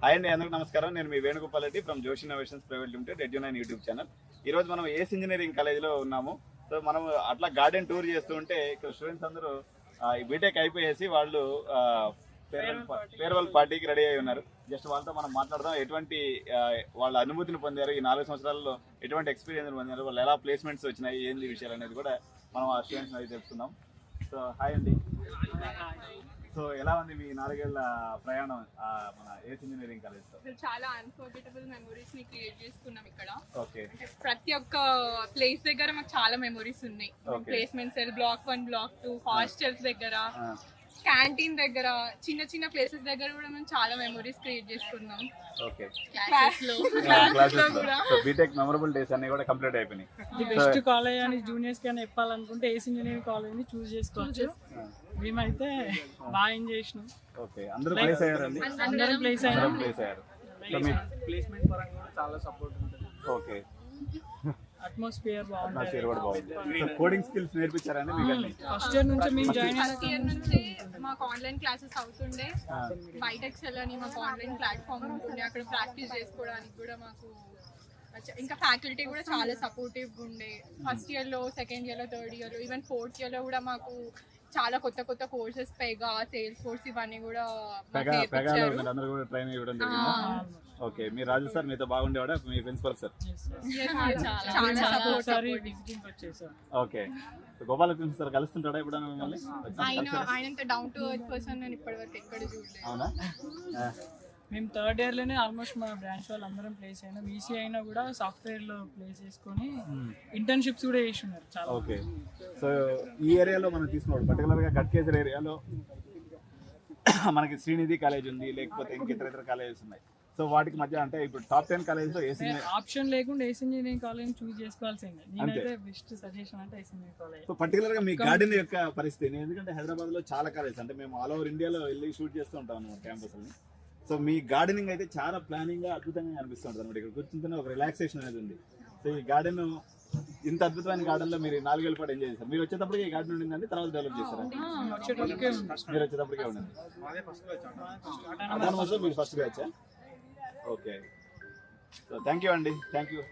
Hi అండి, అందరికీ నమస్కారం. నేను మీ Venugopal Reddy from Josh innovations private limited ఎడ్యు9 యూట్యూబ్ ఛానల్. ఈ రోజు మనం ఏస్ ఇంజనీరింగ్ కాలేజీలో ఉన్నాము. సో మనం అట్లా గార్డెన్ టూర్ చేస్తూ ఉంటే ఇక్కడ స్టూడెంట్స్ అందరూ బీటెక్ అయిపోయేసి వాళ్ళు ఫేర్వెల్ పార్టీకి రెడీ అయి ఉన్నారు. జస్ట్ వాళ్ళతో మనం మాట్లాడదాం. ఎటువంటి వాళ్ళ అనుభూతిని పొందారు, ఈ 4 సంవత్సరాల్లో ఎటువంటి ఎక్స్పీరియన్స్ పొందారు, వాళ్ళు ఎలా ప్లేస్మెంట్స్ వచ్చినాయి, ఏంది విషయాలు అనేది కూడా మనం ఆ స్టూడెంట్స్ అయితే తెలుసుకుందాం. సో హాయ్ అండి. సో ఎలా ఉంది మీ 4 ఏళ్ల ప్రయాణం మన ఏస్ ఇంజనీరింగ్ కాలేజ్ తో? చాలా అన్ఫర్గెటబుల్ మెమరీస్ ని క్రియేట్ చేసుకున్నాం ఇక్కడ. ఓకే. ప్రతి ఒక్క ప్లేస్ దగ్గర మాకు చాలా మెమరీస్ ఉన్నాయి. ప్లేస్మెంట్స్ బ్లాక్ 1 బ్లాక్ 2 హాస్టల్స్ దగ్గర, క్యాంటీన్ దగ్గర, చిన్న చిన్న ప్లేసెస్ దగ్గర కూడా మేము చాలా మెమరీస్ క్రియేట్ చేసుకున్నాం. ఓకే. క్లాసెస్ లో సో బీటెక్ మెమరబుల్ డేస్ అన్ని కూడా కంప్లీట్ అయిపోయినాయి. ది బెస్ట్ కాలేజ్ అని జూనియర్స్ కానీ చెప్పాలనుకుంటే ఏస్ ఇంజనీరింగ్ కాలేజ్ ని చూస్ చేసుకోవచ్చు. మేమైతే బాగా ఎంజాయ్ చేసినాం. ఓకే. అందరూ ప్లేస్ అయ్యారండి? అందరం ప్లేస్ అయ్యాం. ప్లేస్ అయ్యారు. ప్లేస్మెంట్ పరంగా కూడా చాలా సపోర్ట్ ఉంటుంది. ఓకే. అట్మాస్ఫియర్ అట్మాస్ఫియర్ కూడా బాగుంది. సో కోడింగ్ స్కిల్స్ నేర్పించారండి మీకు అన్ని? ఫస్ట్ ఇయర్ నుంచి మేము జాయిన్ ఫస్ట్ ఇయర్ నుంచి మాకు ఆన్లైన్ క్లాసెస్ అవుతుండే. బయట ఎక్సెల్ అని మాకు ఆన్లైన్ ప్లాట్ఫామ్ ఉంటుండే, అక్కడ ప్రాక్టీస్ చేసుకోవడానికి కూడా మాకు ఇంకా ఫ్యాకల్టీ కూడా చాలా సపోర్టివ్ ఉండే. ఫస్ట్ ఇయర్ లో, సెకండ్ ఇయర్ లో, థర్డ్ ఇయర్ లో, ఈవెన్ ఫోర్త్ ఇయర్ లో కూడా మాకు చాలా కొత్త కొత్త కోర్సెస్, పెగా, సేల్స్ ఫోర్స్ ఇవన్నీ కూడా అందరూ కూడా ట్రైన్ ఇవ్వడం జరిగింది. ఓకే. మీరు రాజు సార్ మీతో బాగుండేవాడా, మీ ప్రిన్సిపల్ సార్? విజిటింగ్ వచ్చేసాం. ఓకే. గోపాల ప్రిన్సిపల్ సార్ కలుస్తుంటాడా ఇప్పుడు మిమ్మల్ని? ఆయనంత డౌన్ టు ఎర్త్ పర్సన్ నేను ఇప్పటివరకు ఎక్కడ చూడలేదు. అవునా? మేము థర్డ్ ఇయర్ లోనే ఆల్మోస్ట్ మా బ్రాంచ్ వాళ్ళు అందరం ప్లేస్ అయినా, ఈసీ అయినా కూడా సాఫ్ట్వేర్ లో ప్లేస్ చేసుకొని ఇంటర్న్షిప్స్ కూడా చేసి ఉన్నారు చాలా. ఓకే. సో ఈ ఏరియాలో మనం తీసుకున్నాడు పర్టికులర్ గా గట్కేసర్ ఏరియాలో మనకి శ్రీనిధి కాలేజ్ ఉంది, లేకపోతే ఇంక ఇతర కాలేజెస్ ఉన్నాయి. సో వాటికి మధ్య అంటే ఇప్పుడు టాప్ 10 కాలేజెస్ లో ఏస్ ఆప్షన్ లేకుండా ఏస్ ఇంజనీరింగ్ కాలేజ్ చూస్ చేసుకోవాల్సిందే. నేనైతే బెస్ట్ సజెషన్ అంటే ఏస్ ఇంజనీరింగ్ కాలేజ్. సో పర్టికులర్ గా మీ గార్డెన్ యొక్క పరిస్థితి, ఎందుకంటే హైదరాబాద్ లో చాలా కాలేజెస్, అంటే మేము ఆల్ ఓవర్ ఇండియాలో వెళ్ళి షూట్ చేస్తూ ఉంటాం అన్నమాట క్యాంపస్ ని. సో మీ గార్డెనింగ్ అయితే చాలా ప్లానింగ్ గా అద్భుతంగా అనిపిస్తుంటుంది అనమాట. ఇక్కడ కూర్చుంటేనే ఒక రిలాక్సేషన్ అనేది ఉంది. సో ఈ గార్డెన్, ఇంత అద్భుతమైన గార్డెన్ లో మీరు 4 ఏళ్ళ పాటు ఎంజాయ్ చేస్తారు. మీరు వచ్చేటప్పటికి ఈ గార్డెన్ ఉండిందండి, తర్వాత డెవలప్ చేస్తారా? మీరు వచ్చేటప్పటికే ఉండింది. మీరు first batch? Okay. So thank you అండి. Thank you.